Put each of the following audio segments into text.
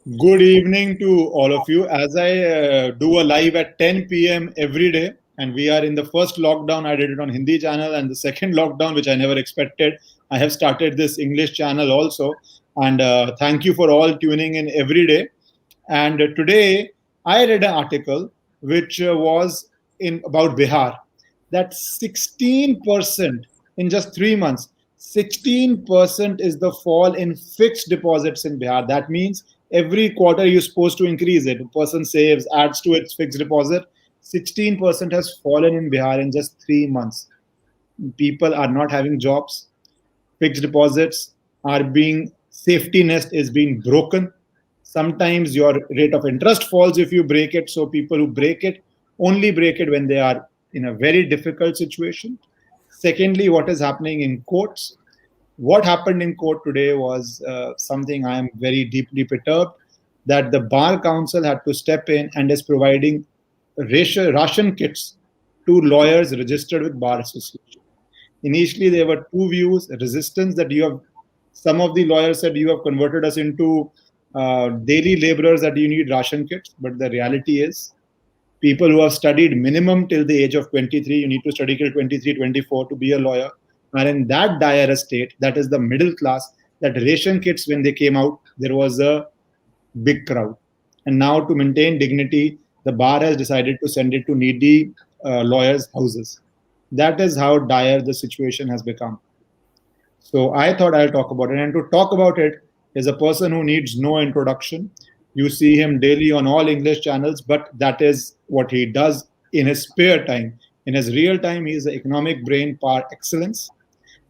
Good evening to all of you. As I do a live at 10 p.m. every day, and we are in the first lockdown, I did it on Hindi channel, and the second lockdown, which I never expected, I have started this English channel also. And thank you for all tuning in every day. And today, I read an article which was in about Bihar that 16% in just 3 months, 16% is the fall in fixed deposits in Bihar. That means every quarter you're supposed to increase it. A person saves, adds to its fixed deposit. 16% has fallen in Bihar in just 3 months. People are not having jobs. Fixed deposits are being, safety nest is being broken. Sometimes your rate of interest falls if you break it. So people who break it only break it when they are in a very difficult situation. Secondly, what is happening in courts? What happened in court today was something I am very deeply perturbed, that the Bar Council had to step in and is providing ration kits to lawyers registered with Bar Association. Initially, there were two views: resistance, that you have, some of the lawyers said you have converted us into daily laborers, that you need ration kits. But the reality is, people who have studied minimum till the age of 23, you need to study till 23, 24 to be a lawyer, are in that dire state. That is the middle class. That ration kits, when they came out, there was a big crowd. And now, to maintain dignity, the bar has decided to send it to needy lawyers' houses. That is how dire the situation has become. So I thought I'll talk about it. And to talk about it is a person who needs no introduction. You see him daily on all English channels, but that is what he does in his spare time. In his real time, he is the economic brain par excellence.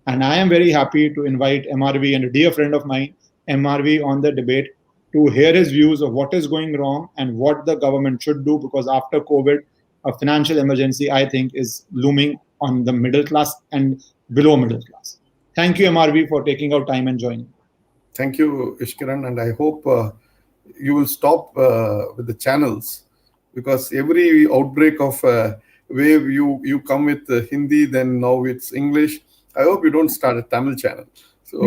And I am very happy to invite MRV and a dear friend of mine, MRV, on the debate to hear his views of what is going wrong and what the government should do, because after COVID, a financial emergency, I think, is looming on the middle class and below middle class. Thank you, MRV, for taking out time and joining. Thank you, Ishkaran, and I hope you will stop with the channels, because every outbreak of wave you come with Hindi, then now it's English. I hope you don't start a Tamil channel. So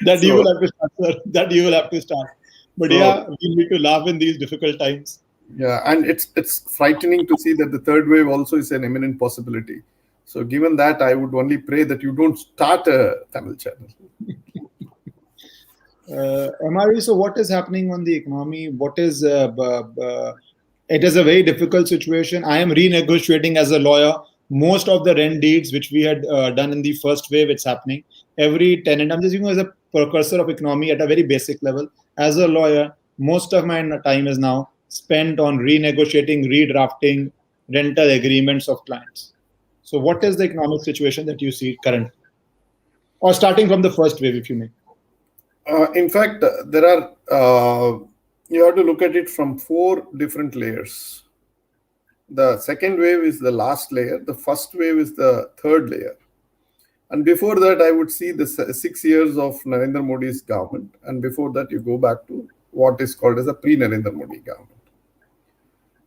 That you will have to start, sir. That you will have to start. But yeah, we need to laugh in these difficult times. Yeah, and it's frightening to see that the third wave also is an imminent possibility. So given that, I would only pray that you don't start a Tamil channel. MRE, so what is happening on the economy? What is it is a very difficult situation. I am renegotiating as a lawyer. Most of the rent deeds which we had done in the first wave, it's happening. Every tenant, I'm just using as a precursor of economy at a very basic level. As a lawyer, most of my time is now spent on renegotiating, redrafting rental agreements of clients. So what is the economic situation that you see currently? Or starting from the first wave, if you may. In fact, there are, you have to look at it from four different layers. The second wave is the last layer. The first wave is the third layer. And before that, I would see the 6 years of Narendra Modi's government. And before that, you go back to what is called as a pre-Narendra Modi government.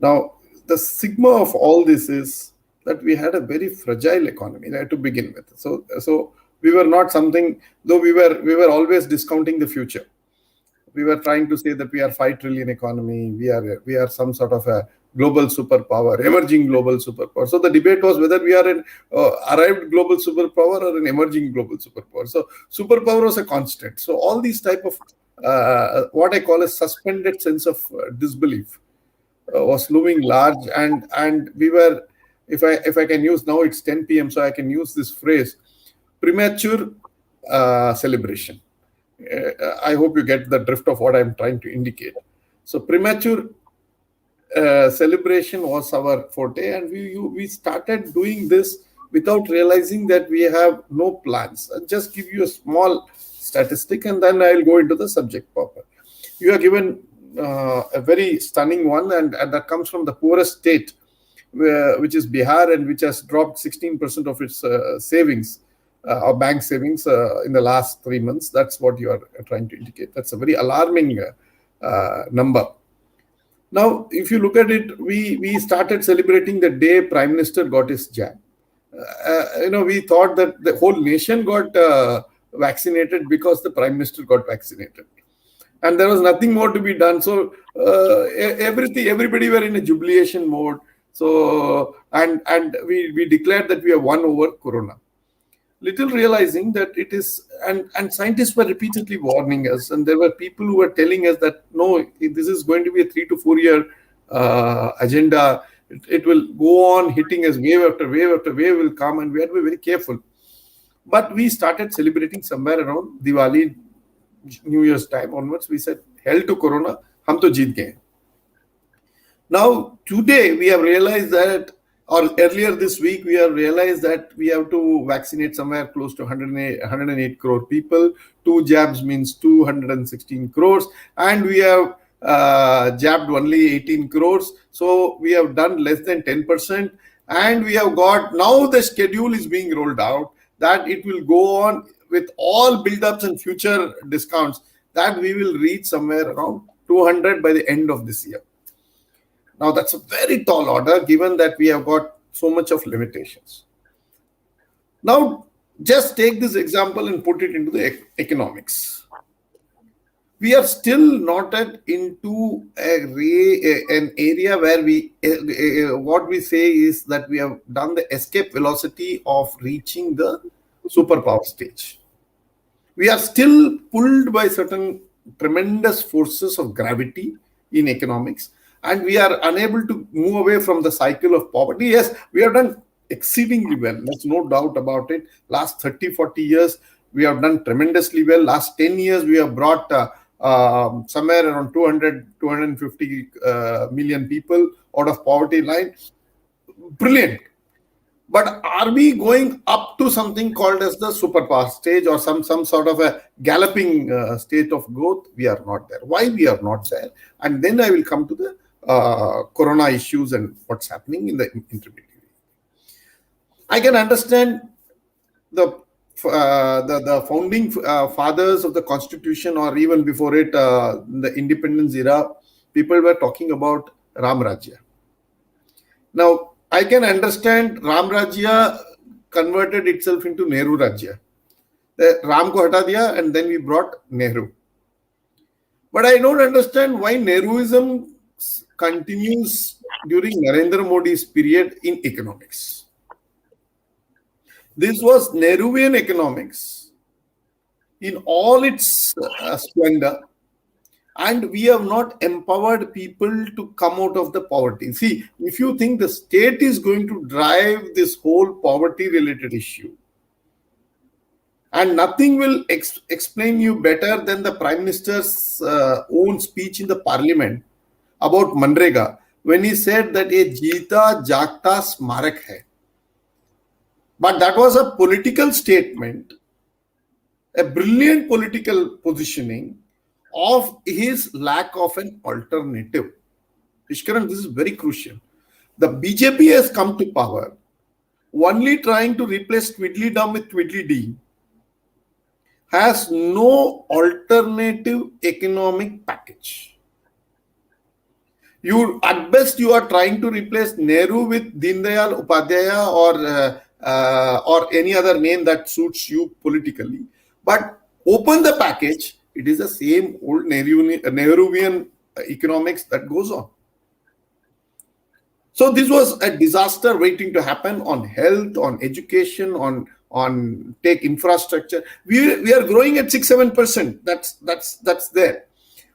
Now, the sigma of all this is that we had a very fragile economy, right, to begin with. So we were not something, though we were always discounting the future. We were trying to say that we are 5 trillion economy, we are some sort of a global superpower, emerging global superpower. So the debate was whether we are an arrived global superpower or an emerging global superpower. So superpower was a constant. So all these type of what I call a suspended sense of disbelief was looming large, and we were, if I can use, now it's 10 p.m, so I can use this phrase, premature celebration. I hope you get the drift of what I'm trying to indicate. So premature celebration was our forte, and we started doing this without realizing that we have no plans. I'll just give you a small statistic, and then I'll go into the subject proper. You are given a very stunning one, and that comes from the poorest state, which is Bihar, and which has dropped 16% of its savings, or bank savings, in the last 3 months. That's what you are trying to indicate. That's a very alarming number. Now, if you look at it, we started celebrating the day Prime Minister got his jab. We thought that the whole nation got vaccinated because the Prime Minister got vaccinated. and there was nothing more to be done. So everybody were in a jubilation mode. So and we declared that we have won over Corona. Little realizing that it is, and scientists were repeatedly warning us, and there were people who were telling us that no, this is going to be a 3 to 4 year agenda. It will go on hitting us, wave after wave after wave will come, and we had to be very careful. But we started celebrating somewhere around Diwali, New Year's time onwards. We said, hell to Corona, hum to jeet gaye. Now, today we have realized that, or earlier this week, we have realized that we have to vaccinate somewhere close to 108 crore people. 2 jabs means 216 crores. And we have jabbed only 18 crores. So we have done less than 10%. And we have got, now the schedule is being rolled out that it will go on with all build-ups and future discounts, that we will reach somewhere around 200 by the end of this year. Now, that's a very tall order, given that we have got so much of limitations. Now, just take this example and put it into the economics. We are still not into an area where what we say is that we have done the escape velocity of reaching the superpower stage. We are still pulled by certain tremendous forces of gravity in economics, and we are unable to move away from the cycle of poverty. Yes, we have done exceedingly well. There's no doubt about it. Last 30, 40 years, we have done tremendously well. Last 10 years, we have brought somewhere around 250 million people out of poverty line. Brilliant. But are we going up to something called as the superpower stage, or some sort of a galloping state of growth? We are not there. Why we are not there? And then I will come to the Corona issues and what's happening in the intermediary. I can understand the founding fathers of the Constitution, or even before it, the independence era, people were talking about Ram Rajya. Now, I can understand Ram Rajya converted itself into Nehru Rajya. Ram ko hata diya, and then we brought Nehru. But I don't understand why Nehruism continues during Narendra Modi's period in economics. This was Nehruvian economics in all its splendor, and we have not empowered people to come out of the poverty. See, if you think the state is going to drive this whole poverty-related issue, and nothing will explain you better than the Prime Minister's own speech in the Parliament about Manrega, when he said that a Jeeta Jagta Smarak hai. But that was a political statement, a brilliant political positioning of his lack of an alternative. Ishkaran, this is very crucial. The BJP has come to power only trying to replace Tweedledum with Tweedledee, has no alternative economic package. At best, you are trying to replace Nehru with Deen Dayal Upadhyaya or any other name that suits you politically. But open the package, it is the same old Nehruvian economics that goes on. So this was a disaster waiting to happen on health, on education, on tech infrastructure. We are growing at 6-7%. That's there.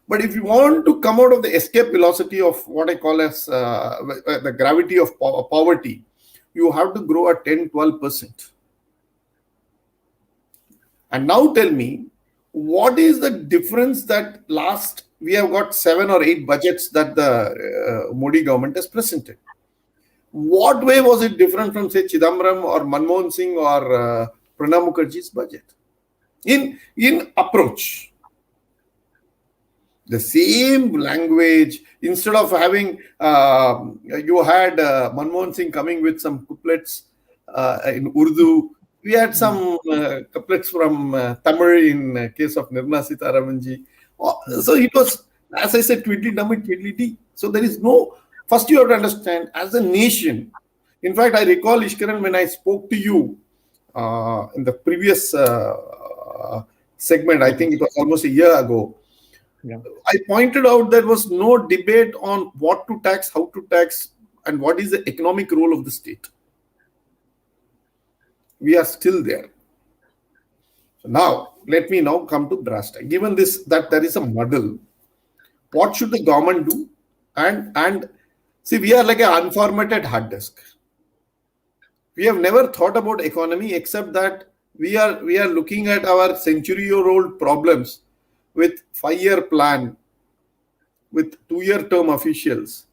But if you want to come out of the escape velocity of what I call as the gravity of poverty, you have to grow at 10-12%. And now tell me, what is the difference that we have got 7 or 8 budgets that the Modi government has presented? What way was it different from, say, Chidambaram or Manmohan Singh or Pranab Mukherjee's budget? In approach. The same language, instead of having, you had Manmohan Singh coming with some couplets in Urdu. We had some couplets from Tamil in case of Nirmala Sitharamanji. So it was, as I said, Tweedledum, Tweedledee. So there is no, first you have to understand, as a nation, in fact, I recall, Ishkaran, when I spoke to you in the previous segment, I think it was almost a year ago, Yeah. I pointed out there was no debate on what to tax, how to tax, and what is the economic role of the state. We are still there. So now, let me now come to brass tack. Given this, that there is a muddle, what should the government do? And see, we are like an unformatted hard disk. We have never thought about economy except that we are looking at our century-year-old problems with 5-year plan, with 2-year term officials,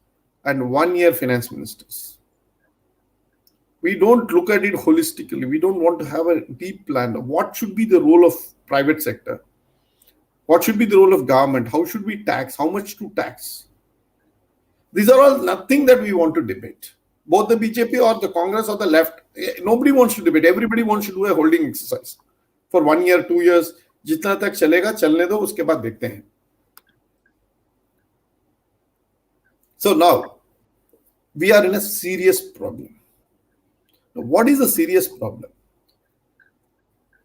and 1-year finance ministers. We don't look at it holistically. We don't want to have a deep plan. What should be the role of private sector? What should be the role of government? How should we tax? How much to tax? These are all nothing that we want to debate. Both the BJP or the Congress or the left, nobody wants to debate. Everybody wants to do a holding exercise for 1 year, 2 years. जितना तक चलेगा चलने दो, उसके बाद देखते हैं. So now we are in a serious problem. Now, what is a serious problem?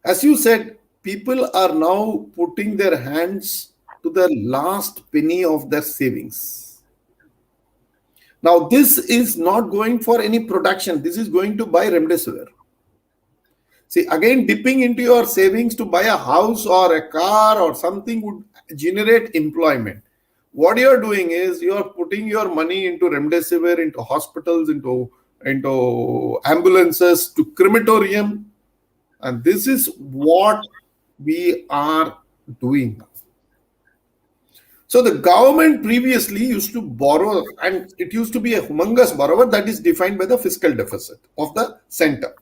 As you said, people are now putting their hands to the last penny of their savings. Now, this is not going for any production. This is going to buy remdesivir. See, again, dipping into your savings to buy a house or a car or something would generate employment. What you are doing is you are putting your money into remdesivir, into hospitals, into ambulances, to crematorium. And this is what we are doing. So the government previously used to borrow, and it used to be a humongous borrower that is defined by the fiscal deficit of the center.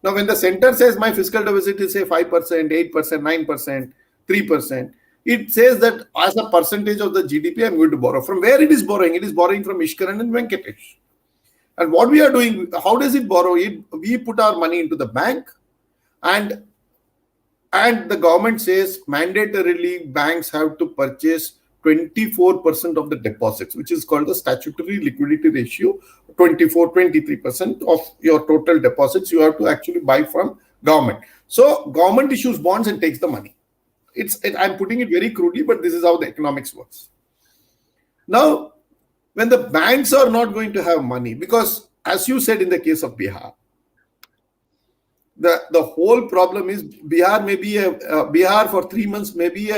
Now, when the center says my fiscal deficit is say 5%, 8%, 9%, 3%, it says that as a percentage of the GDP, I'm going to borrow. From where it is borrowing? It is borrowing from Ishkaran and Venkatesh. And what we are doing, how does it borrow? We put our money into the bank, and the government says mandatorily banks have to purchase 24% of the deposits, which is called the statutory liquidity ratio. 23% of your total deposits you have to actually buy from government. So government issues bonds and takes the money. I'm putting it very crudely, but this is how the economics works. Now, when the banks are not going to have money, because as you said in the case of Bihar, the whole problem is Bihar may be Bihar for 3 months may be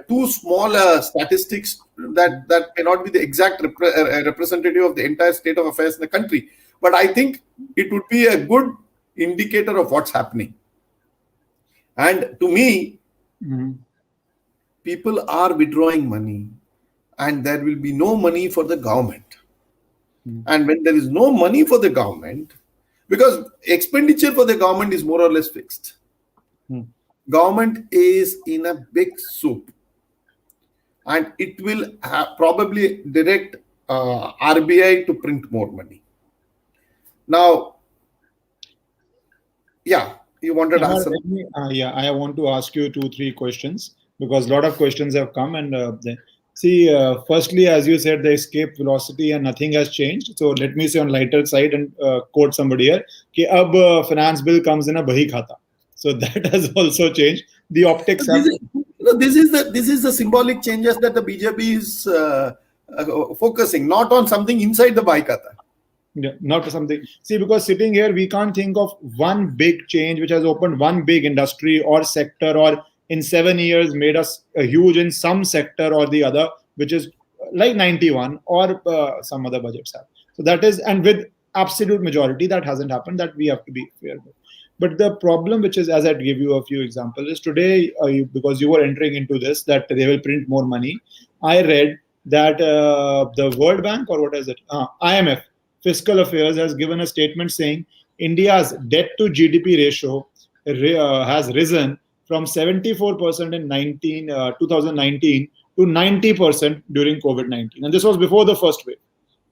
too small statistics that may not be the exact representative of the entire state of affairs in the country. But I think it would be a good indicator of what's happening. And to me, people are withdrawing money, and there will be no money for the government. And when there is no money for the government, because expenditure for the government is more or less fixed. Government is in a big soup, and it will probably direct RBI to print more money. Now, yeah, you wanted to answer? Yeah, I want to ask you 2-3 questions because a lot of questions have come. And see, firstly, as you said, the escape velocity and nothing has changed. So let me say on lighter side and quote somebody here, कि अब finance bill comes in a bahi khata. So that has also changed. The optics have. This is the symbolic changes that the BJP is focusing, not on something inside the bahi khata. Yeah, not something. See, because sitting here, we can't think of one big change which has opened one big industry or sector, or in 7 years made us huge in some sector or the other, which is like 91 or some other budgets have. So that is, and with absolute majority, that hasn't happened. That we have to be fair with. But the problem, which is, as I give you a few examples, is today, because you were entering into this, that they will print more money. I read that the World Bank, or what is it? IMF, Fiscal Affairs, has given a statement saying India's debt to GDP ratio has risen from 74% in 2019 to 90% during COVID-19. And this was before the first wave.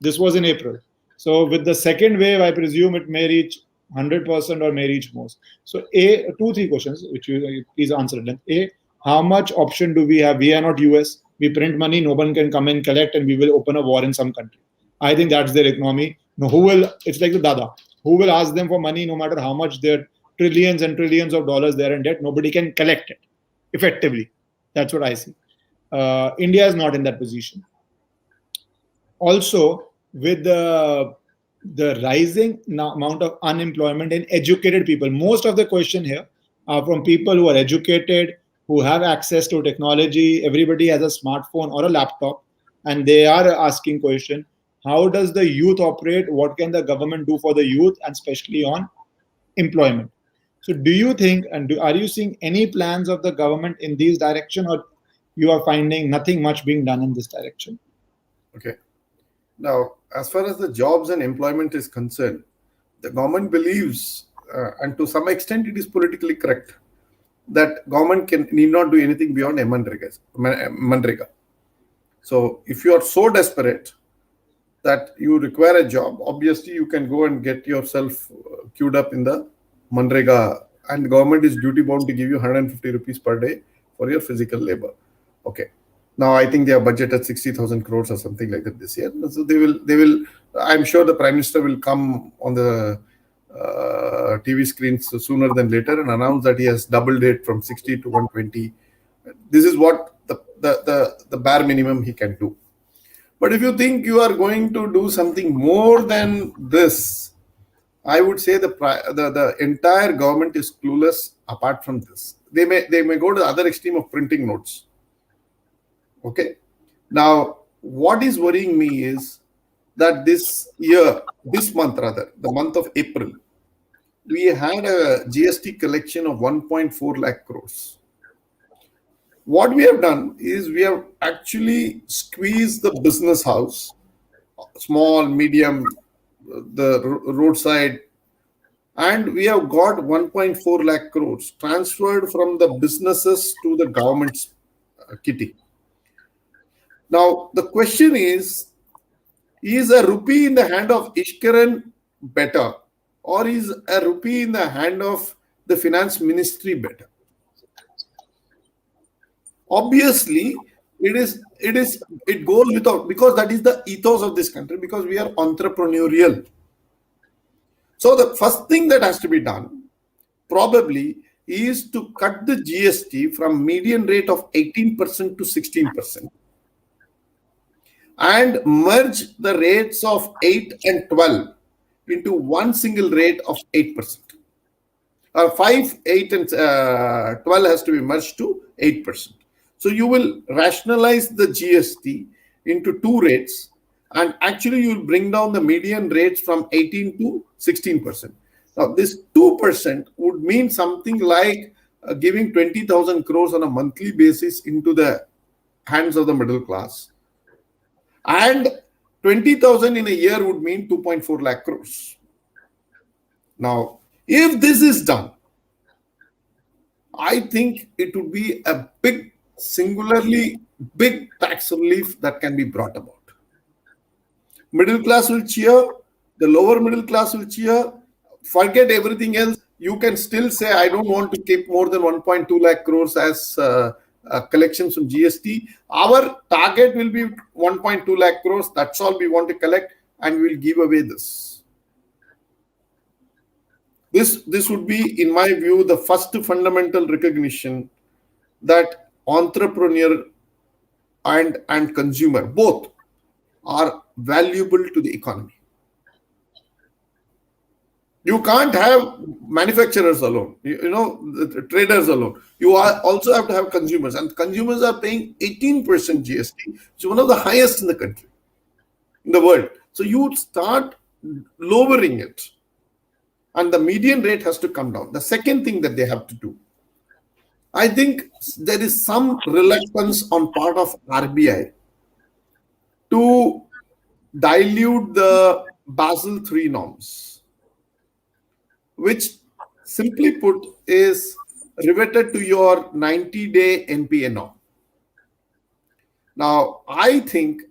This was in April. So with the second wave, I presume it may reach 100% or may reach most. So 2-3 questions, which you please answer them. A, how much option do we have? We are not US. We print money, no one can come and collect, and we will open a war in some country. I think that's their economy. No, who will? It's like the Dada. Who will ask them for money, no matter how much their trillions and trillions of dollars they're in debt? Nobody can collect it effectively. That's what I see. India is not in that position. Also, with the rising amount of unemployment in educated people, most of the question here are from people who are educated, who have access to technology. Everybody has a smartphone or a laptop, and they are asking question: how does the youth operate? What can the government do for the youth, and especially on employment? So, do you think, and are you seeing any plans of the government in this direction, or you are finding nothing much being done in this direction? Okay. Now, as far as the jobs and employment is concerned, the government believes, and to some extent it is politically correct, that government need not do anything beyond Manrega. So, if you are so desperate that you require a job, obviously you can go and get yourself queued up in the Manrega, and the government is duty bound to give you 150 rupees per day for your physical labor. Okay. Now I think they are budgeted 60,000 crores or something like that this year. So they will. I'm sure the Prime Minister will come on the TV screens sooner than later and announce that he has doubled it from 60 to 120. This is what the bare minimum he can do. But if you think you are going to do something more than this, I would say the entire government is clueless. Apart from this, they may go to the other extreme of printing notes. Okay. Now, what is worrying me is that this month, the month of April, we had a GST collection of 1.4 lakh crores. What we have done is we have actually squeezed the business house, small, medium, the roadside, and we have got 1.4 lakh crores transferred from the businesses to the government's kitty. Now, the question is a rupee in the hand of Ishkaran better, or is a rupee in the hand of the finance ministry better? Obviously, it goes without, because that is the ethos of this country, because we are entrepreneurial. So the first thing that has to be done probably is to cut the GST from median rate of 18% to 16%. And merge the rates of 8 and 12 into one single rate of 8%. 5, 8, and 12 has to be merged to 8%. So you will rationalize the GST into two rates, and actually you will bring down the median rates from 18 to 16%. Now, this 2% would mean something like giving 20,000 crores on a monthly basis into the hands of the middle class. And 20,000 in a year would mean 2.4 lakh crores. Now, if this is done, I think it would be a singularly big tax relief that can be brought about. Middle class will cheer, the lower middle class will cheer, forget everything else. You can still say, I don't want to keep more than 1.2 lakh crores as collections from GST. Our target will be 1.2 lakh crores. That's all we want to collect, and we'll give away this. This would be, in my view, the first fundamental recognition that entrepreneur and consumer both are valuable to the economy. You can't have manufacturers alone, the traders alone. You also have to have consumers, and consumers are paying 18% GST, which is one of the highest in the country, in the world. So you start lowering it, and the median rate has to come down. The second thing that they have to do, I think there is some reluctance on part of RBI to dilute the Basel III norms, which simply put is riveted to your 90-day NPA norm. Now, I think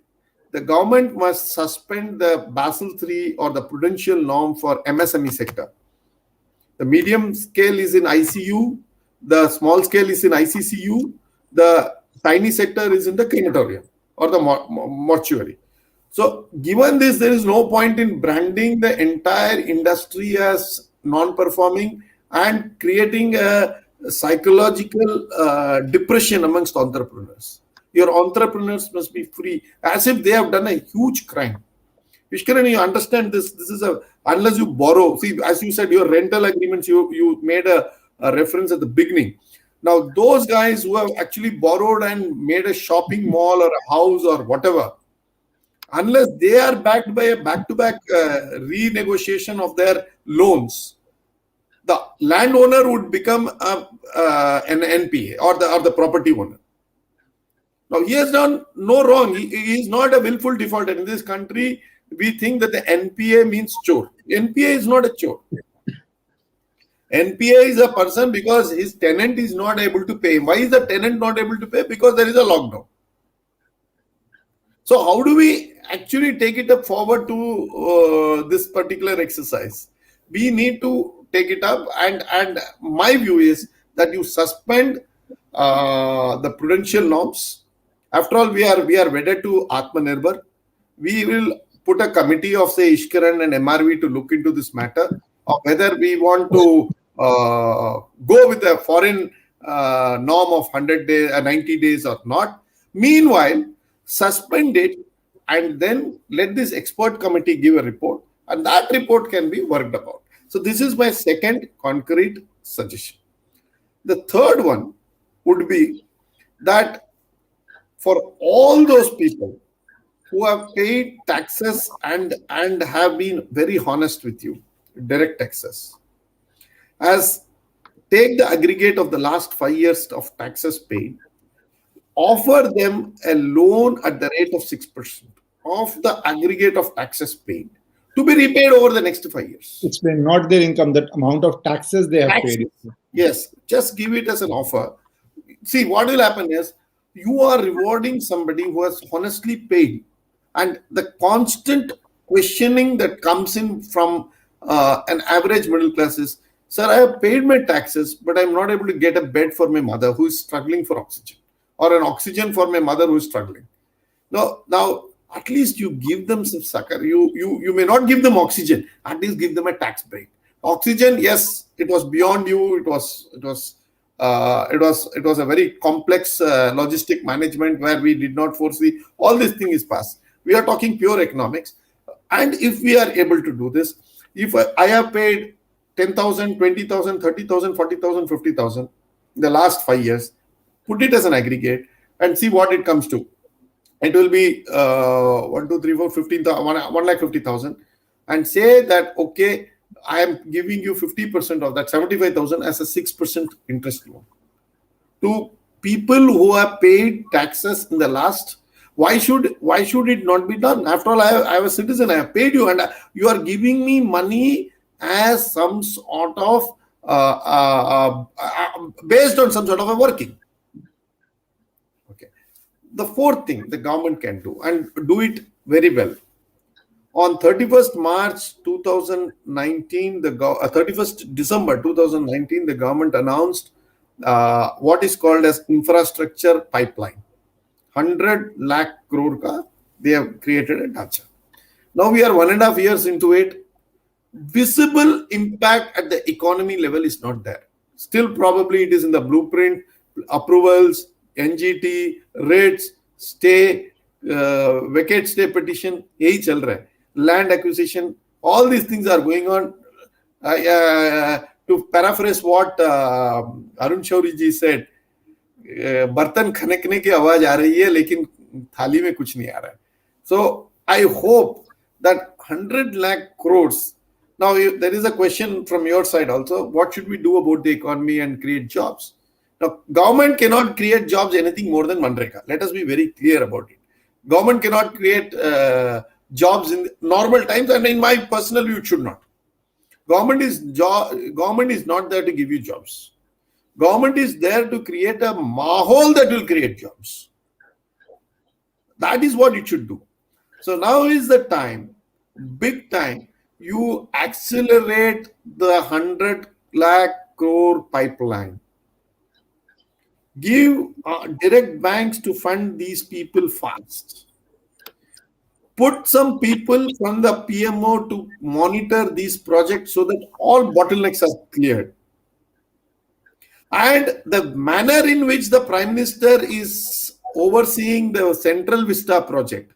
the government must suspend the Basel III or the prudential norm for MSME sector. The medium scale is in ICU, the small scale is in ICCU, the tiny sector is in the crematorium or the mortuary. So given this, there is no point in branding the entire industry as non-performing and creating a psychological depression amongst entrepreneurs. Your entrepreneurs must be free, as if they have done a huge crime. Ishkaran, you understand this? This is unless you borrow. See, as you said, your rental agreements, you made a reference at the beginning. Now, those guys who have actually borrowed and made a shopping mall or a house or whatever, unless they are backed by a back-to-back renegotiation of their loans, the landowner would become an NPA or the property owner. Now, he has done no wrong. He is not a willful defaulter. In this country, we think that the NPA means chore. NPA is not a chore. NPA is a person because his tenant is not able to pay. Why is the tenant not able to pay? Because there is a lockdown. So how do we actually take it up forward to this particular exercise? We need to take it up, and my view is that you suspend the prudential norms. After all, we are wedded to Atmanirbhar. We will put a committee of, say, Ishkaran and MRV to look into this matter of whether we want to go with a foreign norm of 100 days, 90 days or not. Meanwhile, suspend it and then let this expert committee give a report, and that report can be worked about. So this is my second concrete suggestion. The third one would be that for all those people who have paid taxes and have been very honest with you, direct taxes, as take the aggregate of the last 5 years of taxes paid, offer them a loan at the rate of 6% of the aggregate of taxes paid to be repaid over the next 5 years. It's not their income, that amount of taxes they have paid. Yes, just give it as an offer. See, what will happen is you are rewarding somebody who has honestly paid, and the constant questioning that comes in from an average middle class is, sir, I have paid my taxes, but I'm not able to get a bed for my mother who is struggling for oxygen, or an oxygen for my mother who is struggling. Now, at least you give them some succor. You may not give them oxygen, at least give them a tax break. Oxygen, yes, it was beyond you. It was a very complex logistic management where we did not foresee all this thing is passed. We are talking pure economics, and if we are able to do this, if I have paid 10,000, 20,000, 30,000, 40,000, 50,000 in the last 5 years, put it as an aggregate and see what it comes to. It will be 1, 2, 3, 4, 1,50,000, and say that, okay, I am giving you 50% of that, 75,000 as a 6% interest loan to people who have paid taxes in the last. Why should it not be done? After all, I am a citizen. I have paid you, and you are giving me money as some sort of based on some sort of a working. Okay. The fourth thing the government can do, and do it very well. On 31st March 2019, 31st December 2019, the government announced what is called as infrastructure pipeline. 100 lakh crore ka they have created a dhacha. Now we are 1.5 years into it. Visible impact at the economy level is not there. Still, probably it is in the blueprint, approvals, NGT, rates, stay, vacate stay petition, yahi chal raha hai. Land acquisition, all these things are going on. To paraphrase what Arun Shauri ji said, बर्तन खनकने की आवाज आ रही है लेकिन थाली में कुछ नहीं आ रहा है. So I hope that 100 lakh crores. Now there is a question from your side also. What should we do about the economy and create jobs? Now government cannot create jobs anything more than Manreka. Let us be very clear about it. Government cannot create jobs in normal times, and in my personal view, it should not. Government is not there to give you jobs. Government is there to create a mahol that will create jobs. That is what it should do. So now is the time, big time, you accelerate the 100 lakh crore pipeline. Give direct banks to fund these people fast. Put some people from the PMO to monitor these projects so that all bottlenecks are cleared. And the manner in which the Prime Minister is overseeing the Central Vista project,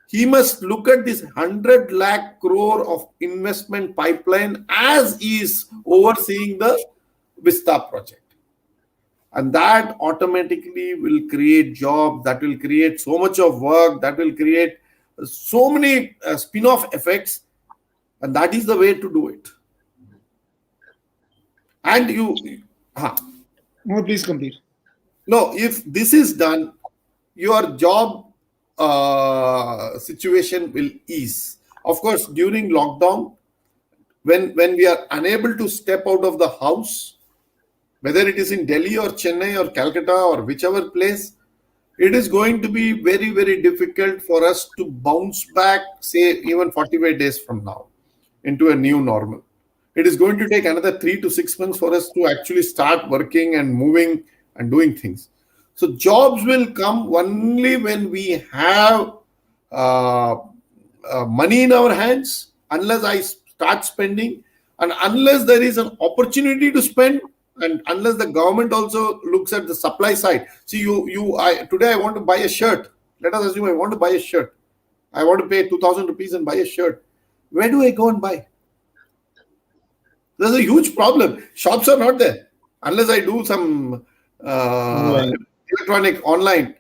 he must look at this 100 lakh crore of investment pipeline as he is overseeing the Vista project. And that automatically will create jobs, that will create so much of work, that will create so many spin-off effects. And that is the way to do it. And No, please complete. No, if this is done, your job situation will ease. Of course, during lockdown, when we are unable to step out of the house, whether it is in Delhi or Chennai or Calcutta or whichever place, it is going to be very, very difficult for us to bounce back, say, even 45 days from now into a new normal. It is going to take another 3 to 6 months for us to actually start working and moving and doing things. So jobs will come only when we have money in our hands, unless I start spending, and unless there is an opportunity to spend, and unless the government also looks at the supply side. See, today I want to buy a shirt. Let us assume I want to buy a shirt. I want to pay 2,000 rupees and buy a shirt. Where do I go and buy? There's a huge problem. Shops are not there. Unless I do some electronic online,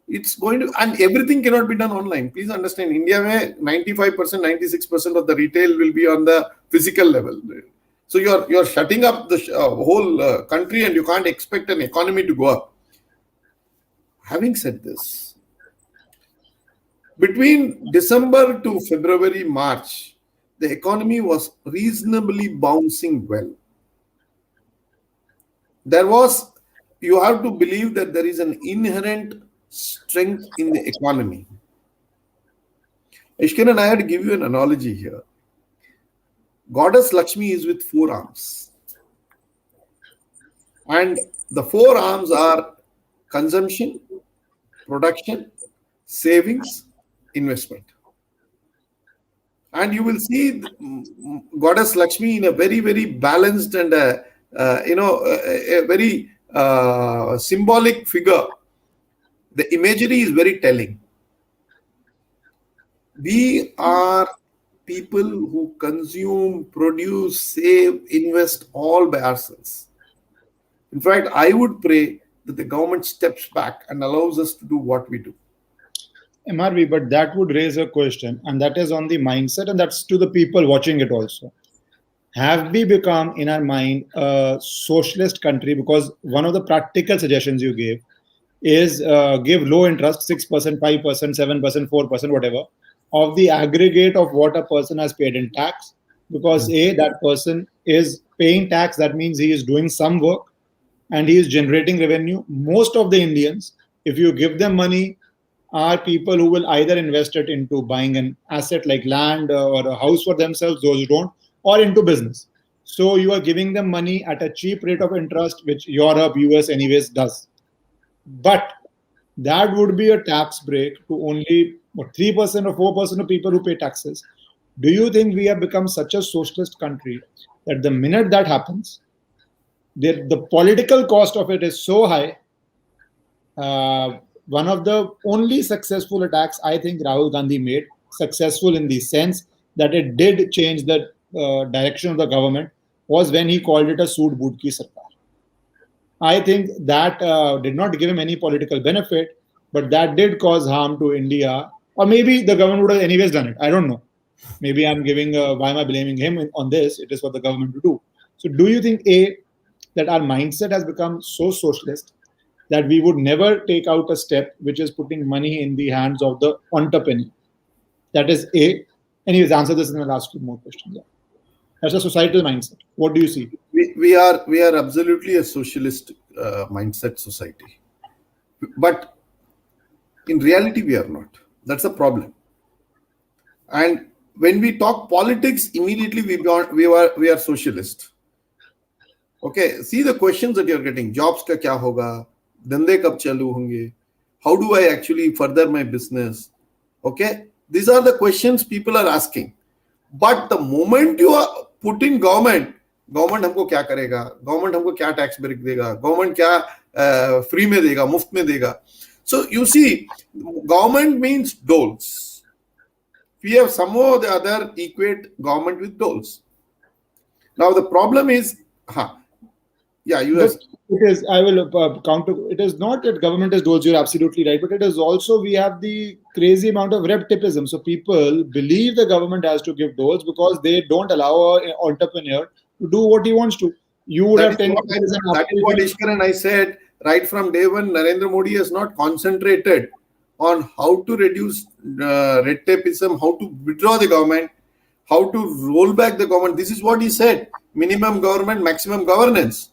it's going to, and everything cannot be done online. Please understand, India, 95%, 96% of the retail will be on the physical level. So you're shutting up the whole country, and you can't expect an economy to go up. Having said this, between December to February, March, the economy was reasonably bouncing well. You have to believe that there is an inherent strength in the economy. Ishkaran, I had to give you an analogy here. Goddess Lakshmi is with 4 arms. And the 4 arms are consumption, production, savings, investment. And you will see Goddess Lakshmi in a very, very balanced and a very symbolic figure. The imagery is very telling. We are people who consume, produce, save, invest all by ourselves. In fact, I would pray that the government steps back and allows us to do what we do. MRV, but that would raise a question, and that is on the mindset, and that's to the people watching it also. Have we become, in our mind, a socialist country? Because one of the practical suggestions you gave is give low interest, 6%, 5%, 7%, 4%, whatever, of the aggregate of what a person has paid in tax. Because that person is paying tax, that means he is doing some work and he is generating revenue. Most of the Indians, if you give them money, are people who will either invest it into buying an asset like land or a house for themselves, those who don't, or into business. So you are giving them money at a cheap rate of interest, which Europe, US anyways does. But that would be a tax break to only 3% or 4% of people who pay taxes. Do you think we have become such a socialist country that the minute that happens, the political cost of it is so high? One of the only successful attacks I think Rahul Gandhi made, successful in the sense that it did change the direction of the government, was when he called it a Sood Boot Ki Sarkar. I think that did not give him any political benefit, but that did cause harm to India. Or maybe the government would have anyways done it. I don't know. Maybe I'm giving, why am I blaming him on this? It is for the government to do. So do you think, A, that our mindset has become so socialist that we would never take out a step which is putting money in the hands of the entrepreneur? That is A. Anyways, answer this and I'll ask you more questions. Yeah. That's a societal mindset. What do you see? We are absolutely a socialist mindset society. But in reality, we are not. That's a problem. And when we talk politics, immediately we are socialist. Okay, see the questions that you're getting. Jobs ka kya hoga? Dhande kab chalu honge? How do I actually further my business? Okay, these are the questions people are asking. But the moment you are putting government हमको क्या करेगा? Government हमको क्या tax break देगा? Government क्या free में देगा, मुफ्त में देगा? So you see, government means doles. We have somehow or the other equate government with doles. Now the problem is, yeah, But US. it is, I will counter, it is not that government is doles, you're absolutely right, but it is also, we have the crazy amount of reptipism. So people believe the government has to give doles because they don't allow an entrepreneur to do what he wants to. You would That have is 10 what years and that after is what you, Ishkaran I said right from day one. Narendra Modi has not concentrated on how to reduce red tapeism, how to withdraw the government, how to roll back the government. This is what he said: minimum government, maximum governance.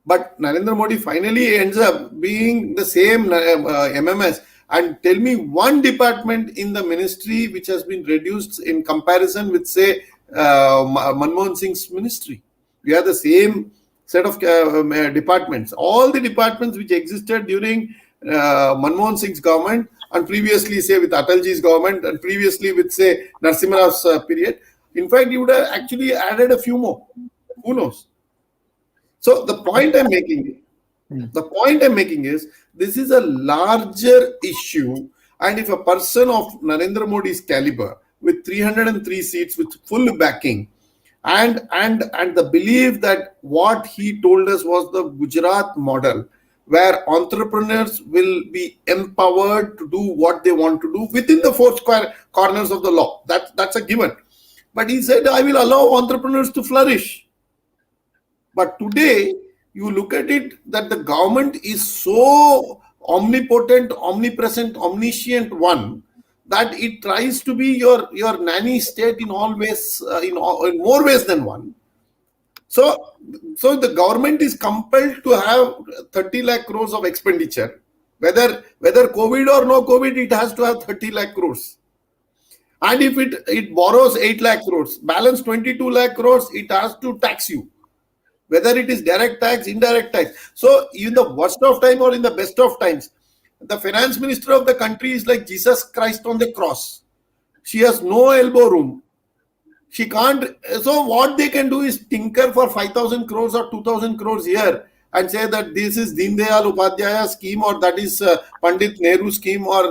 But Narendra Modi finally ends up being the same MMS. And tell me one department in the ministry which has been reduced in comparison with, say, Manmohan Singh's ministry. We have the same set of departments. All the departments which existed during Manmohan Singh's government and previously, say, with Atalji's government and previously with, say, Narasimha Raw's period. In fact, you would have actually added a few more. Who knows? So the point I'm making is this is a larger issue, and if a person of Narendra Modi's caliber with 303 seats with full backing and the belief that what he told us was the Gujarat model, where entrepreneurs will be empowered to do what they want to do within the four square corners of the law. That's a given. But he said, I will allow entrepreneurs to flourish. But today, you look at it that the government is so omnipotent, omnipresent, omniscient one that it tries to be your nanny state in all ways, in more ways than one. So the government is compelled to have 30 lakh crores of expenditure. Whether COVID or no COVID, it has to have 30 lakh crores. And if it borrows 8 lakh crores, balance 22 lakh crores, it has to tax you. Whether it is direct tax, indirect tax. So in the worst of time or in the best of times, the finance minister of the country is like Jesus Christ on the cross. She has no elbow room. She can't. So what they can do is tinker for 5,000 crores or 2,000 crores here and say that this is Deen Dayal Upadhyaya scheme, or that is Pandit Nehru scheme, or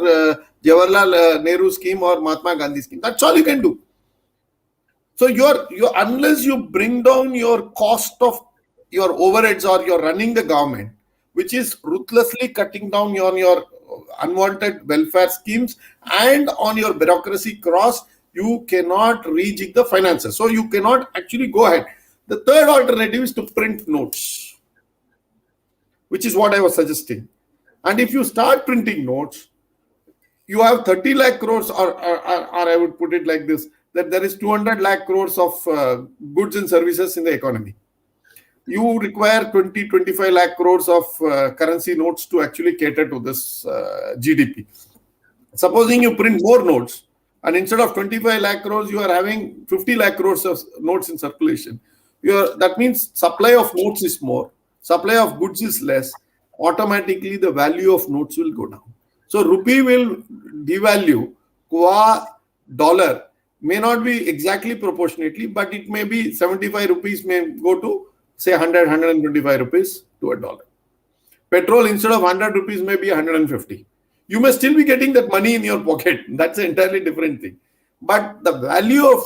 Jawaharlal Nehru scheme, or Mahatma Gandhi scheme. That's all you can do. So unless you bring down your cost of your overheads or you're running the government, which is ruthlessly cutting down on your unwanted welfare schemes and on your bureaucracy cost, you cannot rejig the finances. So you cannot actually go ahead. The third alternative is to print notes, which is what I was suggesting. And if you start printing notes, you have 30 lakh crores, or I would put it like this, that there is 200 lakh crores of goods and services in the economy. You require 20-25 lakh crores of currency notes to actually cater to this GDP. Supposing you print more notes, and instead of 25 lakh crores, you are having 50 lakh crores of notes in circulation. That means supply of notes is more, supply of goods is less. Automatically, the value of notes will go down. So rupee will devalue qua dollar. May not be exactly proportionately, but it may be 75 rupees may go to, say, 100, 125 rupees to a dollar. Petrol, instead of 100 rupees, may be 150. You may still be getting that money in your pocket. That's an entirely different thing. But the value of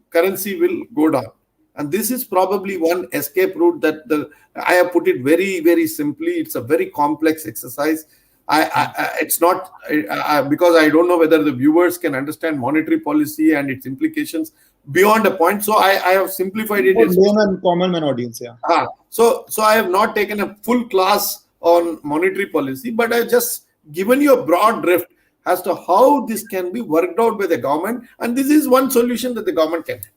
currency will go down. And this is probably one escape route that I have put it very, very simply. It's a very complex exercise. It's not because I don't know whether the viewers can understand monetary policy and its implications beyond a point. So I have simplified it. Common man audience, yeah. So I have not taken a full class on monetary policy, but I've just given you a broad drift as to how this can be worked out by the government. And this is one solution that the government can have.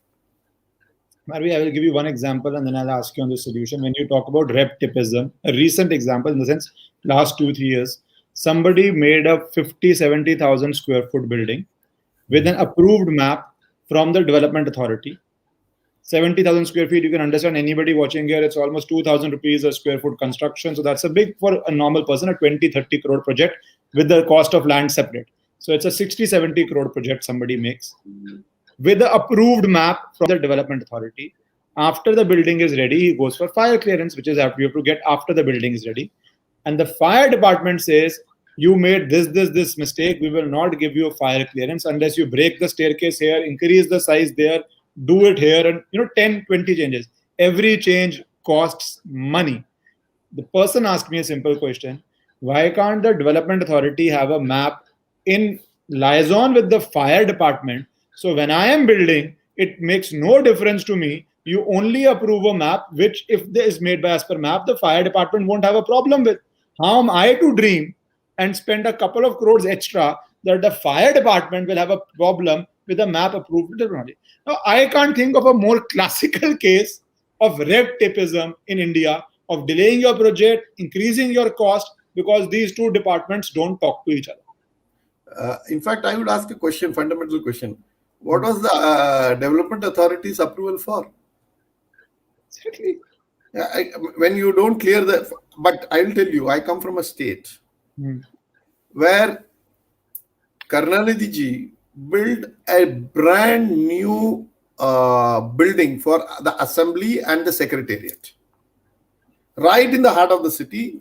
Marvi, I will give you one example and then I'll ask you on the solution. When you talk about reptipism, a recent example in the sense, last 2-3 years, somebody made a 50-70,000 square foot building with an approved map from the development authority. 70,000 square feet, you can understand, anybody watching here, it's almost 2,000 rupees a square foot construction. So that's a big, for a normal person, a 20-30 crore project with the cost of land separate. So it's a 60-70 crore project somebody makes with the approved map from the development authority. After the building is ready, he goes for fire clearance, which is you have to get after the building is ready. and the fire department says, you made this mistake, we will not give you a fire clearance unless you break the staircase here, increase the size there, do it here, and 10, 20 changes. Every change costs money. The person asked me a simple question: why can't the development authority have a map in liaison with the fire department? So when I am building, it makes no difference to me. You only approve a map which, if it is made by as per map, the fire department won't have a problem with. How am I to dream and spend a couple of crores extra that the fire department will have a problem with a map approved technology? Now, I can't think of a more classical case of red tapeism in India, of delaying your project, increasing your cost, because these two departments don't talk to each other. In fact, I would ask a question, fundamental question. What was the development authority's approval for? Exactly. When you don't clear but I will tell you, I come from a state where Karnanidhi ji built a brand new building for the assembly and the secretariat. Right in the heart of the city,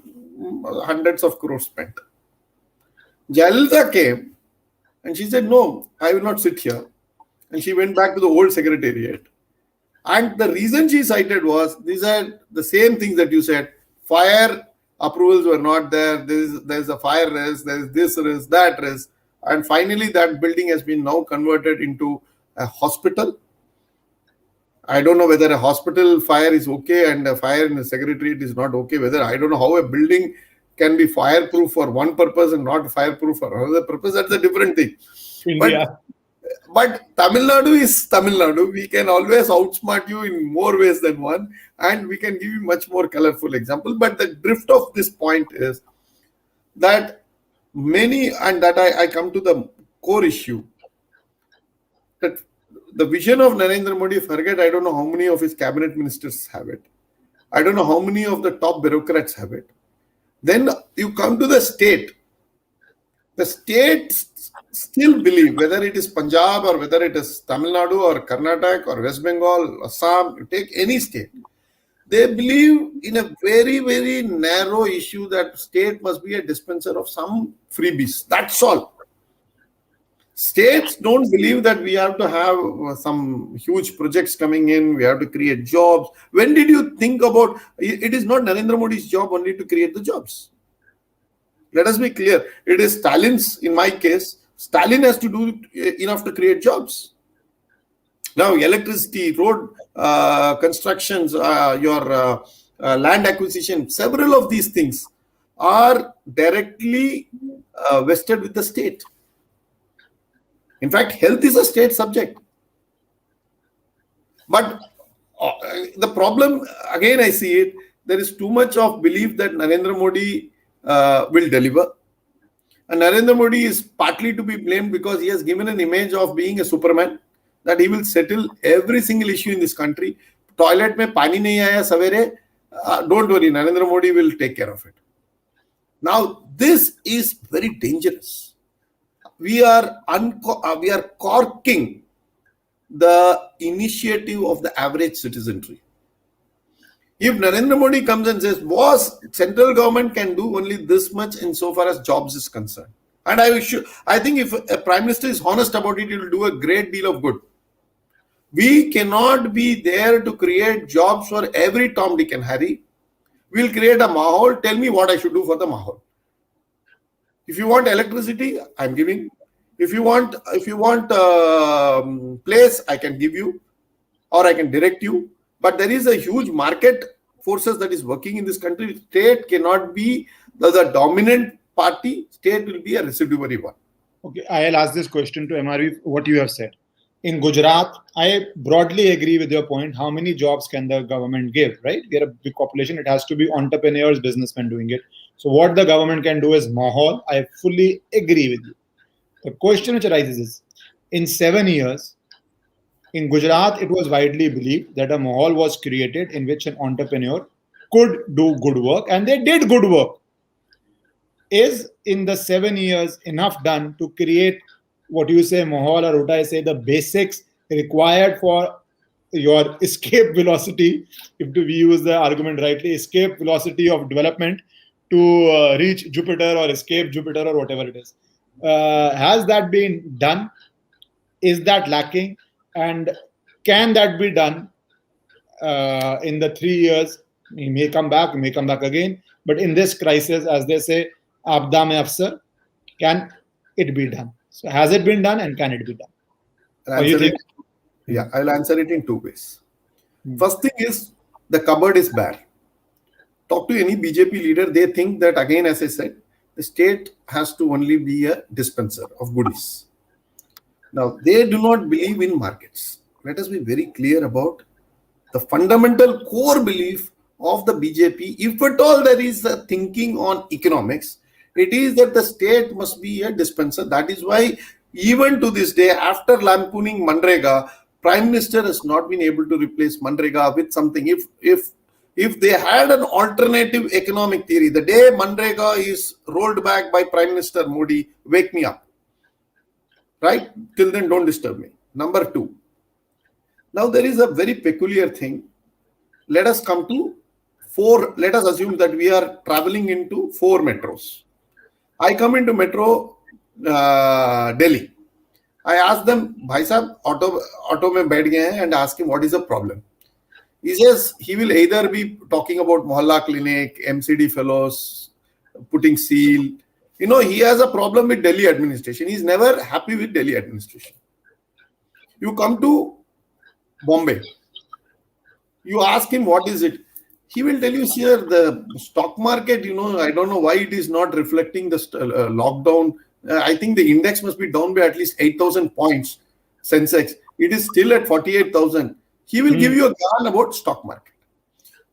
hundreds of crores spent. Jayalalitha came and she said, no, I will not sit here. And she went back to the old secretariat. And the reason she cited was, these are the same things that you said. Fire approvals were not there. There's a fire risk, there's this risk, that risk. And finally, that building has been now converted into a hospital. I don't know whether a hospital fire is okay and a fire in the secretariat is not okay. I don't know how a building can be fireproof for one purpose and not fireproof for another purpose. That's a different thing. India. But Tamil Nadu is Tamil Nadu. We can always outsmart you in more ways than one, and we can give you much more colorful example. But the drift of this point is that I come to the core issue, that the vision of Narendra Modi, I don't know how many of his cabinet ministers have it. I don't know how many of the top bureaucrats have it. Then you come to the state. The states still believe, whether it is Punjab or whether it is Tamil Nadu or Karnataka or West Bengal, Assam, you take any state, they believe in a very, very narrow issue that state must be a dispenser of some freebies. That's all. States don't believe that we have to have some huge projects coming in, we have to create jobs. When did you think about, it is not Narendra Modi's job only to create the jobs. Let us be clear. It is Stalin's, in my case, Stalin has to do enough to create jobs. Now, electricity, road constructions, your land acquisition, several of these things are directly vested with the state. In fact, health is a state subject. But the problem, again, I see it, there is too much of belief that Narendra Modi will deliver. And Narendra Modi is partly to be blamed because he has given an image of being a Superman, that he will settle every single issue in this country. Toilet mein pani nahi aaya savere, don't worry, Narendra Modi will take care of it. Now, this is very dangerous. We are corking the initiative of the average citizenry. If Narendra Modi comes and says, boss, central government can do only this much insofar as jobs is concerned. And I think if a prime minister is honest about it, he will do a great deal of good. We cannot be there to create jobs for every Tom, Dick and Harry. We'll create a mahal. Tell me what I should do for the mahal. If you want electricity, I'm giving. If you want place, I can give you, or I can direct you. But there is a huge market forces that is working in this country. State cannot be the dominant party. State will be a residuary one. Okay, I'll ask this question to MRV, what you have said. In Gujarat, I broadly agree with your point. How many jobs can the government give, right? We are a big population. It has to be entrepreneurs, businessmen doing it. So what the government can do is mahal. I fully agree with you. The question which arises is, in 7 years, in Gujarat, it was widely believed that a mahal was created in which an entrepreneur could do good work, and they did good work. Is in the 7 years enough done to create what you say, mahal, or what I say, the basics required for your escape velocity, if we use the argument rightly, escape velocity of development, to reach Jupiter or escape Jupiter or whatever it is. Has that been done? Is that lacking? And can that be done in the 3 years? He may come back, again. But in this crisis, as they say, Abda mein Afsar, can it be done? So has it been done and can it be done? I'll answer it in two ways. First thing is, the cupboard is bare. Talk to any BJP leader, they think that, again, as I said, the state has to only be a dispenser of goodies. Now, they do not believe in markets. Let us be very clear about the fundamental core belief of the BJP. If at all there is a thinking on economics, it is that the state must be a dispenser. That is why even to this day, after lampooning Manrega, Prime Minister has not been able to replace Manrega with something. If they had an alternative economic theory, the day Manrega is rolled back by Prime Minister Modi, wake me up. Right? Till then, don't disturb me. Number two. Now, there is a very peculiar thing. Let us come to let us assume that we are traveling into 4 metros. I come into metro Delhi. I ask them, Bhai Sahab, auto mein baith gaye hain, and ask him what is the problem. He says he will either be talking about Mohalla Clinic, MCD fellows, putting seal. You know, he has a problem with Delhi administration. He's never happy with Delhi administration. You come to Bombay. You ask him what is it. He will tell you, here, the stock market, I don't know why it is not reflecting the lockdown. I think the index must be down by at least 8,000 points, Sensex. It is still at 48,000. He will give you a yarn about stock market.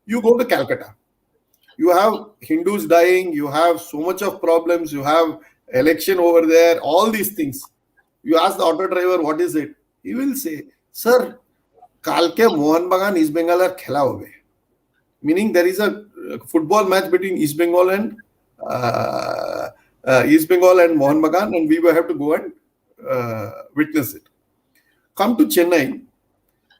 You go to Calcutta. You have Hindus dying. You have so much of problems. You have election over there. All these things. You ask the auto driver, what is it? He will say, sir, Kalke Mohan Bagan, East Bengal are khela ho gaye. Meaning there is a football match between East Bengal and Mohan Bagan, and we will have to go and witness it. Come to Chennai,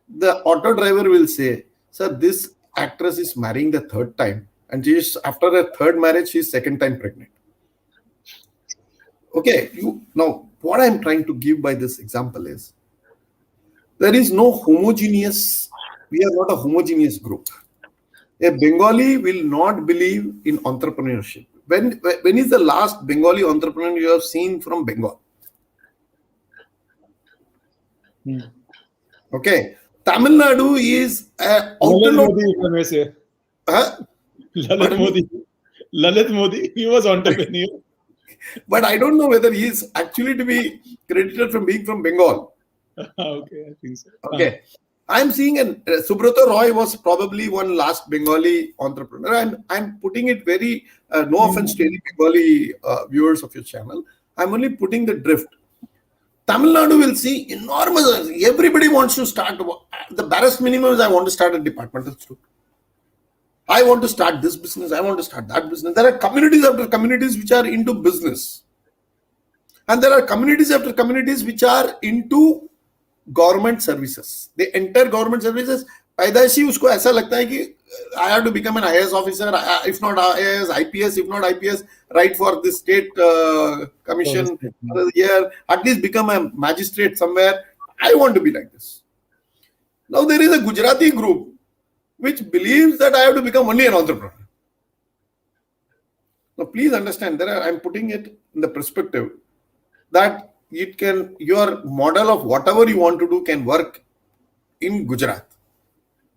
the auto driver will say, sir, this actress is marrying the 3rd time, and after a 3rd marriage, she is 2nd time pregnant. Okay, now what I am trying to give by this example is, there is no homogeneous, we are not a homogeneous group. A Bengali will not believe in entrepreneurship. When is the last Bengali entrepreneur you have seen from Bengal? Okay. Tamil Nadu is Lalit Modi, if I may say. Lalit Modi, he was entrepreneur. But I don't know whether he is actually to be credited from being from Bengal. Okay, I think so. Okay. I'm seeing Subrata Roy was probably one last Bengali entrepreneur. I'm putting it very, no offense to any Bengali viewers of your channel. I'm only putting the drift. Tamil Nadu will see enormous, everybody wants to start, the barest minimum is I want to start a departmental store. I want to start this business, I want to start that business. There are communities after communities which are into business. And there are communities after communities which are into government services. They enter government services. पैदाइशी उसको ऐसा लगता है कि I have to become an IAS officer, if not IAS, IPS, if not IPS, write for this state commission here, at least become a magistrate somewhere. I want to be like this. Now there is a Gujarati group which believes that I have to become only an entrepreneur. Now please understand, I'm putting it in the perspective that your model of whatever you want to do can work in Gujarat.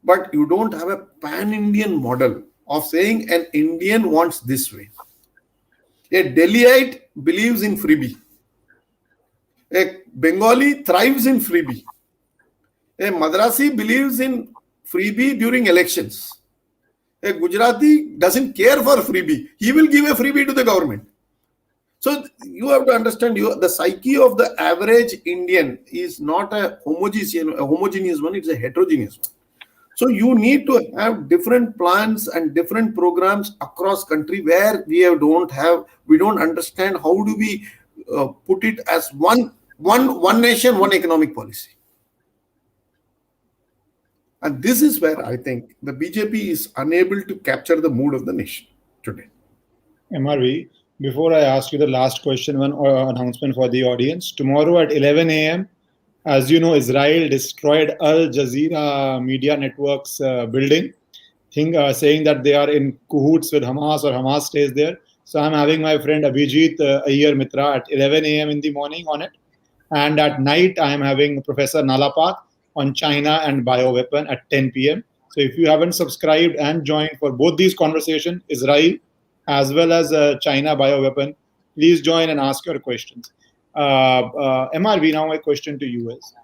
But you don't have a pan-Indian model of saying an Indian wants this way. A Delhiite believes in freebie. A Bengali thrives in freebie. A Madrasi believes in freebie during elections. A Gujarati doesn't care for freebie. He will give a freebie to the government. So you have to understand, the psyche of the average Indian is not a homogeneous one, it's a heterogeneous one. So you need to have different plans and different programs across country where we don't understand how do we put it as one nation, one economic policy. And this is where I think the BJP is unable to capture the mood of the nation today. MRV, before I ask you the last question, one announcement for the audience. Tomorrow at 11 a.m., as you know, Israel destroyed Al Jazeera Media Network's building, saying that they are in cahoots with Hamas or Hamas stays there. So I'm having my friend Abhijit Ayer Mitra at 11 a.m. in the morning on it. And at night, I am having Professor Nalapat on China and bioweapon at 10 p.m. So if you haven't subscribed and joined for both these conversations, Israel as well as China bioweapon, please join and ask your questions. MRV, now my question to you is,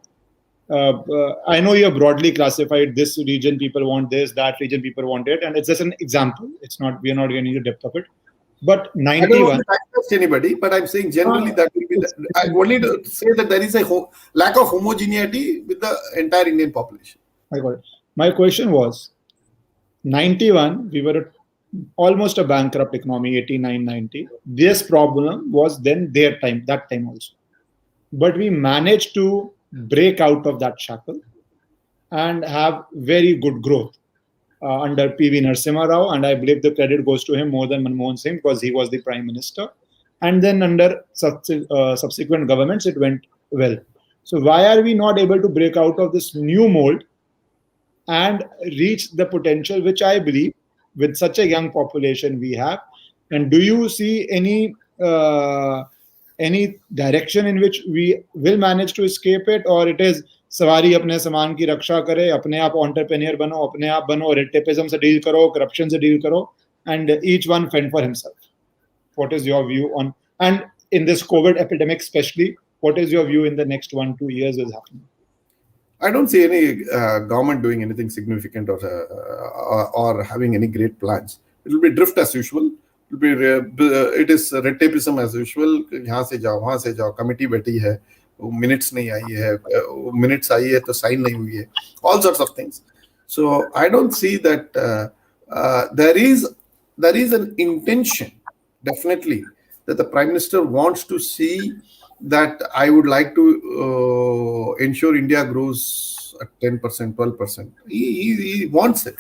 I know you have broadly classified this region, people want this, that region, people want it, and it's just an example. It's not, we are not getting into the depth of it. But I don't want 91, to accuse anybody, but I'm saying generally that will be. I only to say that there is a lack of homogeneity with the entire Indian population. I got it. My question was, 91, we were almost a bankrupt economy, 89, 90. This problem was then their time, that time also. But we managed to break out of that shackle and have very good growth under PV Narasimha Rao, and I believe the credit goes to him more than Manmohan Singh because he was the prime minister. And then under subsequent governments, it went well. So why are we not able to break out of this new mold and reach the potential which I believe with such a young population we have? And do you see any direction in which we will manage to escape it, or it is सवारी अपने सामान की रक्षा करे, अपने आप entrepreneur बनो, अपने आप बनो, red tapeism से deal करो, corruption से deal करो, and each one fend for himself? What is your view on, and in this COVID epidemic especially, what is your view in the next 1-2 years is happening? I don't see any government doing anything significant or having any great plans. It will be drift as usual. It is red tapeism as usual. यहाँ से जाओ, वहाँ से जाओ, committee बैठी है, minutes नहीं आई है, minutes आई है तो sign नहीं हुई है, all sorts of things. So I don't see that there is an intention, definitely, that the Prime Minister wants to see that I would like to ensure India grows at 10%, 12%. He wants it.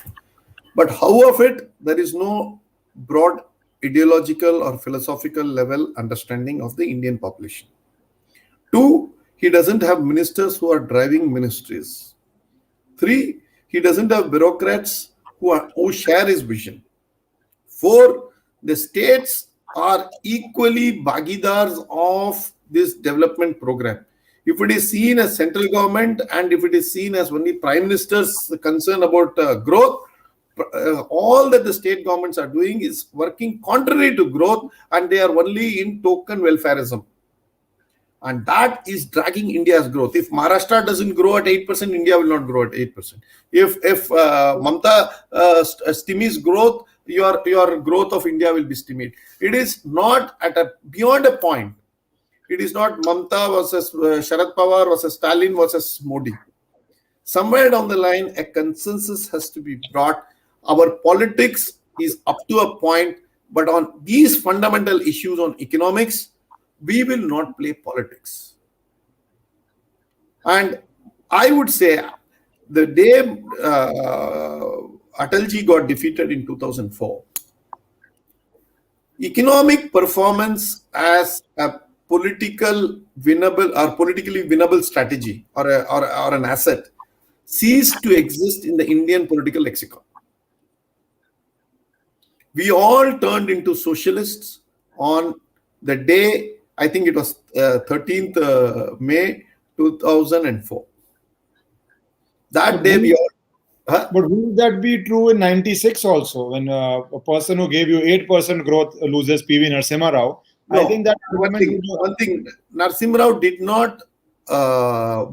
But how of it, there is no broad ideological or philosophical level understanding of the Indian population. 2, he doesn't have ministers who are driving ministries. 3, he doesn't have bureaucrats who share his vision. 4, the states are equally bhagidars of this development program. If it is seen as central government and if it is seen as only prime minister's concern about growth, all that the state governments are doing is working contrary to growth, and they are only in token welfareism. And that is dragging India's growth. If Maharashtra doesn't grow at 8%, India will not grow at 8%. If Mamata stymies growth, your growth of India will be stymied. It is not beyond a point. It is not Mamata versus Sharad Pawar versus Stalin versus Modi. Somewhere down the line, a consensus has to be brought. Our politics is up to a point, but on these fundamental issues on economics, we will not play politics. And I would say the day Atalji got defeated in 2004, economic performance as a politically winnable strategy or an asset ceased to exist in the Indian political lexicon. We all turned into socialists on the day, I think it was 13th May 2004. That day we all... But will that be true in 96 also, when a person who gave you 8% growth loses PV Narasimha Rao? No, I think that one thing, Narasimha Rao did not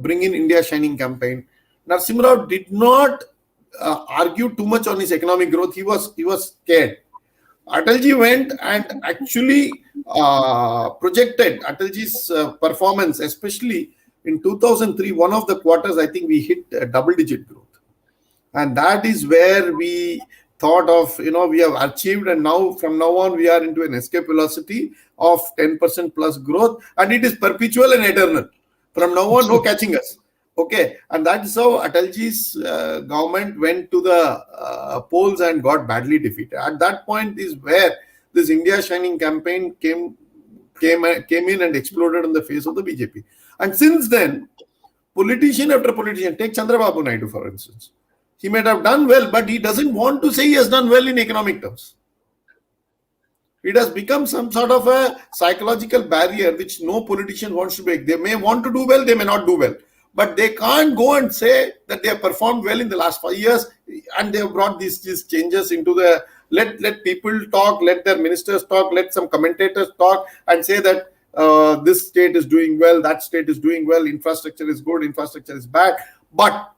bring in India Shining campaign. Narasimha Rao did not argue too much on his economic growth. He was scared. Atalji went and actually projected Atalji's performance, especially in 2003, one of the quarters, I think we hit double-digit growth. And that is where we thought of, we have achieved, and now from now on, we are into an escape velocity of 10% plus growth, and it is perpetual and eternal. From now on, no catching us. Okay, and that is how Atalji's government went to the polls and got badly defeated. At that point is where this India Shining campaign came in and exploded on the face of the BJP. And since then, politician after politician, take Chandrababu Naidu for instance, he might have done well, but he doesn't want to say he has done well in economic terms. It has become some sort of a psychological barrier which no politician wants to break. They may want to do well, they may not do well, but they can't go and say that they have performed well in the last 5 years and they have brought these changes into the let people talk, let their ministers talk, let some commentators talk and say that this state is doing well, that state is doing well, infrastructure is good, infrastructure is bad. But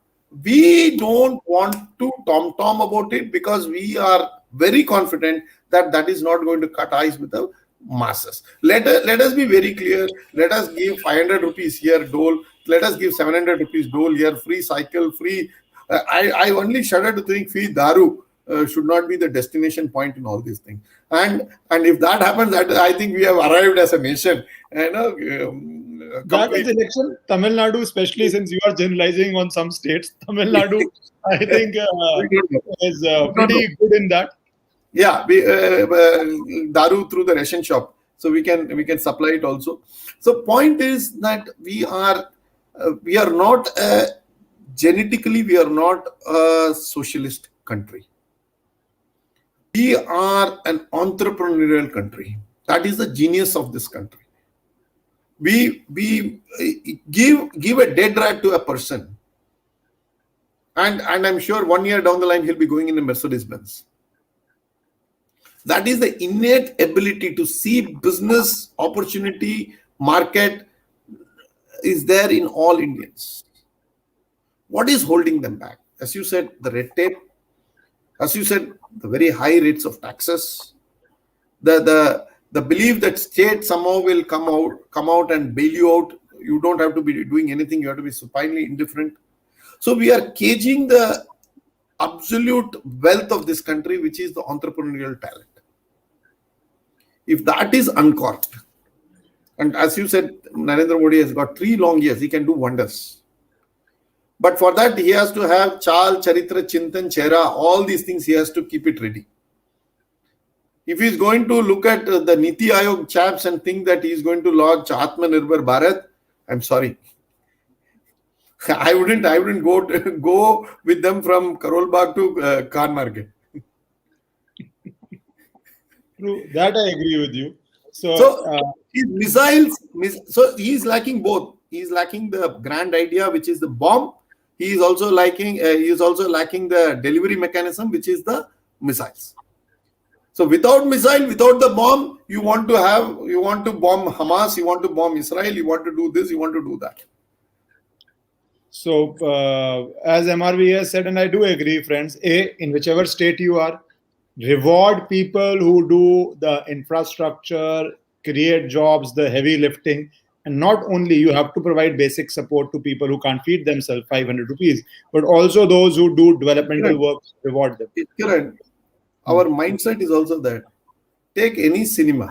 we don't want to tom-tom about it because we are very confident that that is not going to cut eyes with the masses. Let us be very clear. Let us give 500 rupees here, dole. Let us give 700 rupees dole here, free cycle, free. I only shudder to think free daru should not be the destination point in all these things. And if that happens, I think we have arrived as a nation. That is election. Tamil Nadu, especially since you are generalizing on some states, Tamil Nadu, I think is pretty good in that. Yeah, daru through the ration shop, so we can supply it also. So point is that we are not genetically we are not a socialist country. We are an entrepreneurial country. That is the genius of this country. We give a dead rat to a person, and I'm sure 1 year down the line he'll be going in a Mercedes Benz. That is the innate ability to see business opportunity, market is there in all Indians. What is holding them back? As you said, the red tape. As you said, the very high rates of taxes. The belief that state somehow will come out and bail you out. You don't have to be doing anything. You have to be supinely indifferent. So we are caging the absolute wealth of this country, which is the entrepreneurial talent. If that is uncorked, and as you said, Narendra Modi has got 3 long years, he can do wonders. But for that, he has to have Chal, Charitra, Chintan, Chehra, all these things, he has to keep it ready. If he's going to look at the Niti Aayog chaps and think that he's going to launch Atmanirbhar Bharat, I'm sorry. I wouldn't go with them from Karol Bagh to Khan Market. True, that I agree with you. So his missiles, so he's lacking both. He's lacking the grand idea, which is the bomb. He is also lacking the delivery mechanism, which is the missiles. So without missile, without the bomb, you want to bomb Hamas, you want to bomb Israel, you want to do this, you want to do that. So as MRV has said, and I do agree, friends, in whichever state you are, reward people who do the infrastructure, create jobs, the heavy lifting. And not only you have to provide basic support to people who can't feed themselves 500 rupees, but also those who do developmental work, reward them. Correct. Our mindset is also that. Take any cinema,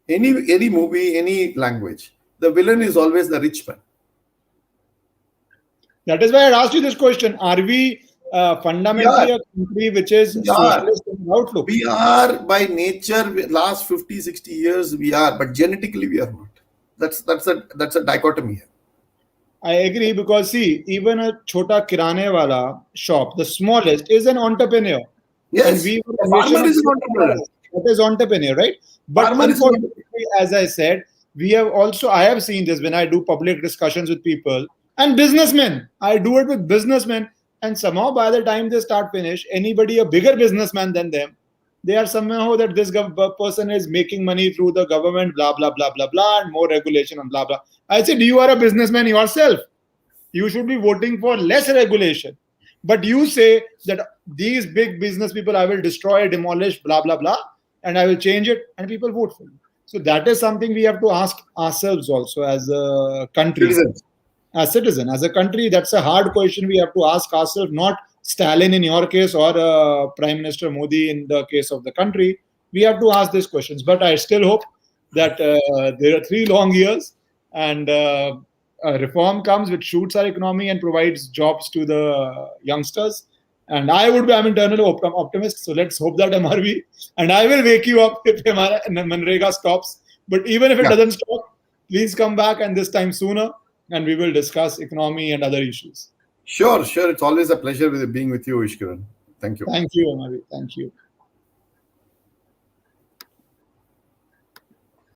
any movie, any language. The villain is always the rich man. That is why I asked you this question. Are we fundamentally a country which is socialist in outlook? We are by nature, last 50, 60 years we are, but genetically we are not. That's a dichotomy here. I agree, because see, even a chota kirane wala shop, the smallest, is an entrepreneur. Yes, and farmer is an entrepreneur. That is entrepreneur, right? But unfortunately, as I said, I have seen this when I do public discussions with people and businessmen. I do it with businessmen, and somehow by the time they finish, anybody a bigger businessman than them, they are somehow that this person is making money through the government, blah, blah, blah, blah, blah, and more regulation and blah, blah. I said, you are a businessman yourself. You should be voting for less regulation. But you say that these big business people, I will destroy, demolish, blah, blah, blah, and I will change it, and people vote for you. So that is something we have to ask ourselves also as a country. As citizen, as a country, that's a hard question we have to ask ourselves, not Stalin in your case or Prime Minister Modi in the case of the country. We have to ask these questions. But I still hope that there are 3 long years and a reform comes which shoots our economy and provides jobs to the youngsters. And I'm eternally optimist. So let's hope that MRV, and I will wake you up if Manrega stops. But even if it doesn't stop, please come back, and this time sooner, and we will discuss economy and other issues. Sure. It's always a pleasure being with you, Ishkaran. Thank you. Thank you, MRV. Thank you.